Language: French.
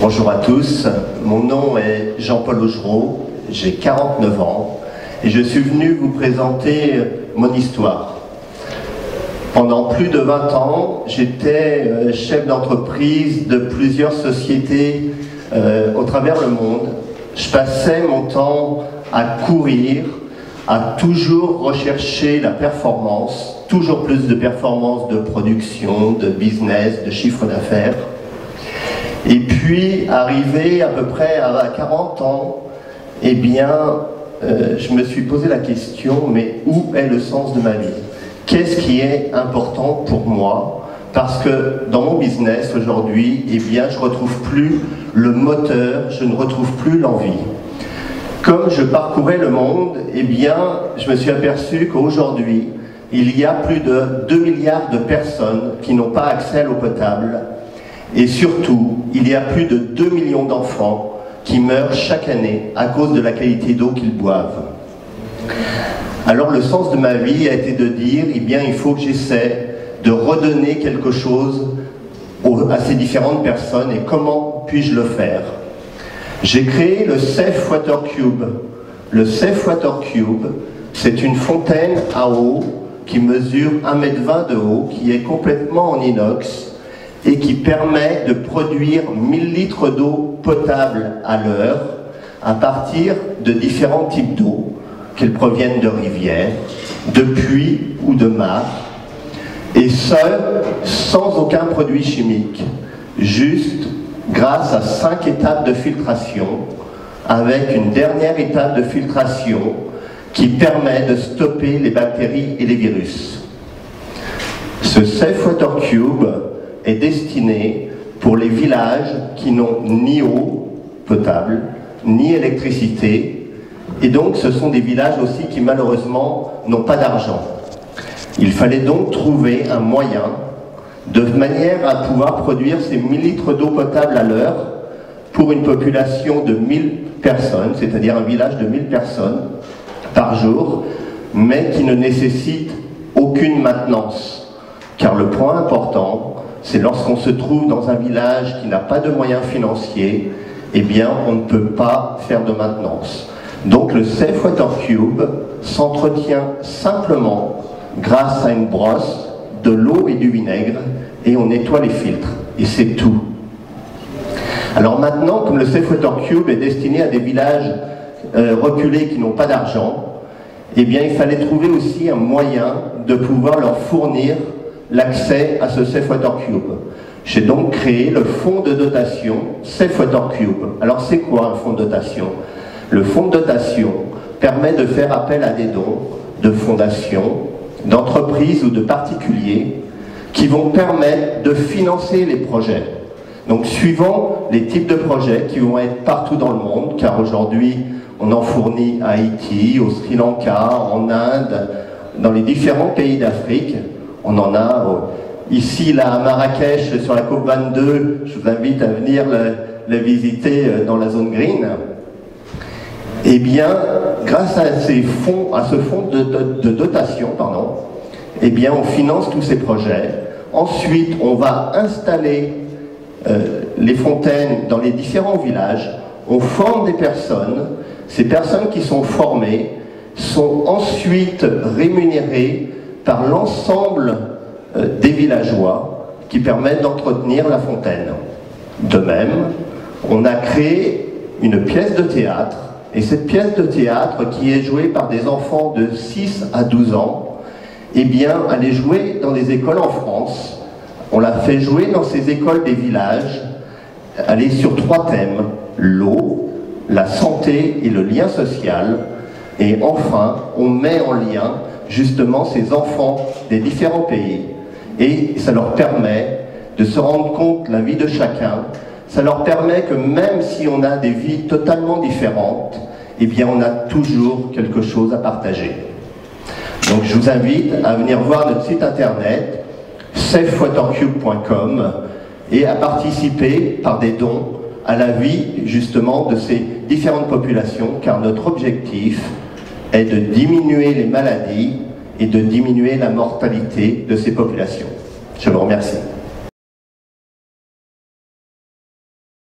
Bonjour à tous, mon nom est Jean-Paul Augereau, j'ai 49 ans et je suis venu vous présenter mon histoire. Pendant plus de 20 ans, j'étais chef d'entreprise de plusieurs sociétés au travers le monde. Je passais mon temps à courir, à toujours rechercher la performance, toujours plus de performance de production, de business, de chiffre d'affaires. Et puis, arrivé à peu près à 40 ans, eh bien, je me suis posé la question, mais où est le sens de ma vie? Qu'est-ce qui est important pour moi? Parce que dans mon business aujourd'hui, eh bien, je ne retrouve plus le moteur, je ne retrouve plus l'envie. Comme je parcourais le monde, eh bien, je me suis aperçu qu'aujourd'hui, il y a plus de 2 milliards de personnes qui n'ont pas accès à l'eau potable. Et surtout, il y a plus de 2 millions d'enfants qui meurent chaque année à cause de la qualité d'eau qu'ils boivent. Alors le sens de ma vie a été de dire, eh bien, il faut que j'essaie de redonner quelque chose à ces différentes personnes et comment puis-je le faire? J'ai créé le Safe Water Cube. Le Safe Water Cube, c'est une fontaine à eau qui mesure 1,20 m de haut, qui est complètement en inox et qui permet de produire 1000 litres d'eau potable à l'heure à partir de différents types d'eau, qu'elles proviennent de rivières, de puits ou de mares, et ce, sans aucun produit chimique, juste grâce à 5 étapes de filtration, avec une dernière étape de filtration qui permet de stopper les bactéries et les virus. Ce Safe Water Cube est destiné pour les villages qui n'ont ni eau potable, ni électricité, et donc ce sont des villages aussi qui malheureusement n'ont pas d'argent. Il fallait donc trouver un moyen de manière à pouvoir produire ces 1000 litres d'eau potable à l'heure pour une population de 1000 personnes, c'est-à-dire un village de 1000 personnes par jour, mais qui ne nécessite aucune maintenance. Car le point important, c'est lorsqu'on se trouve dans un village qui n'a pas de moyens financiers, eh bien on ne peut pas faire de maintenance. Donc le Safe Water Cube s'entretient simplement grâce à une brosse, de l'eau et du vinaigre, et on nettoie les filtres, et c'est tout. Alors maintenant, comme le Safe Water Cube est destiné à des villages reculés qui n'ont pas d'argent, eh bien il fallait trouver aussi un moyen de pouvoir leur fournir l'accès à ce Safe Water Cube. J'ai donc créé le fonds de dotation Safe Water Cube. Alors c'est quoi un fonds de dotation? Le fonds de dotation permet de faire appel à des dons de fondations, d'entreprises ou de particuliers qui vont permettre de financer les projets. Donc suivant les types de projets qui vont être partout dans le monde, car aujourd'hui on en fournit à Haïti, au Sri Lanka, en Inde, dans les différents pays d'Afrique. On en a ici là à Marrakech sur la COP22, je vous invite à venir la visiter dans la zone green. Eh bien, grâce à ce fonds de dotation, eh bien, on finance tous ces projets. Ensuite, on va installer les fontaines dans les différents villages. On forme des personnes. Ces personnes qui sont formées sont ensuite rémunérées par l'ensemble des villageois qui permettent d'entretenir la fontaine. De même, on a créé une pièce de théâtre. Et cette pièce de théâtre, qui est jouée par des enfants de 6 à 12 ans, eh bien, elle est jouée dans des écoles en France. On l'a fait jouer dans ces écoles des villages. Elle est sur 3 thèmes: l'eau, la santé et le lien social. Et enfin, on met en lien justement ces enfants des différents pays. Et ça leur permet de se rendre compte de la vie de chacun. Ça leur permet que même si on a des vies totalement différentes, eh bien on a toujours quelque chose à partager. Donc je vous invite à venir voir notre site internet safewatercube.com et à participer par des dons à la vie justement de ces différentes populations, car notre objectif est de diminuer les maladies et de diminuer la mortalité de ces populations. Je vous remercie.